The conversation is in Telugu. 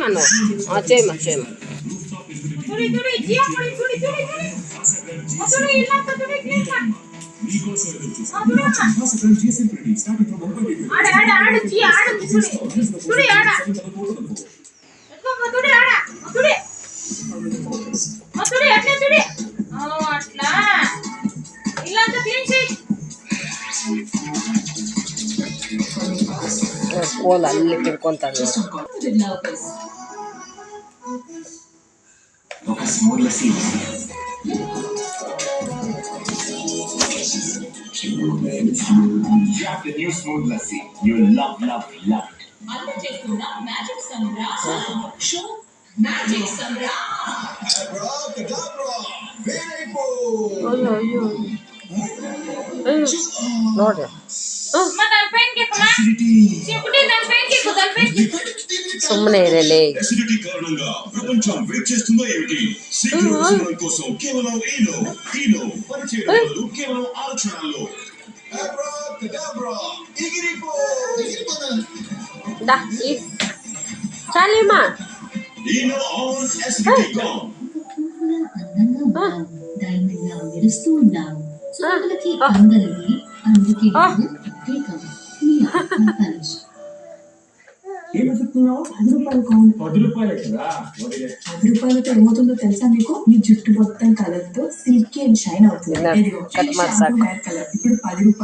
చేయమను చేయమా చేయమా కోలు అల్లి పెట్టుకుంటాను Grab the new smooth lassi. You love it. అందచేస్తున్న మ్యాజిక్ సంబ్రా షో మ్యాజిక్ సంబ్రా అబ్రాకడాబ్రా అయ్యో ನೋಡಿ సుమ్మనే ఇరలే అసిడిటీ కారణంగా ప్రపంచం వెయిట్ చేస్తుందో ఏమిటి శీఘ్ర కోసం కేవలం ఈనో పరిచయం బదులు కేవలం 6 క్షణాల్లో అబ్రాకడాబ్రా దా చాలేమా ఈనో ఆన్ అసిడిటీ గాన్ దైనంగా మెరుస్తూ ఉన్నావు చూడలకి అందరికీ అందుకే ప్రత్యేకం నీ ఆత్మపరిచయం ₹10 ఏమవుతుందో తెలుసా మీకు? మీ జుట్టు మొత్తం కలర్ తో సిల్కీ అండ్ షైన్ అవుతుంది. ఇప్పుడు ₹10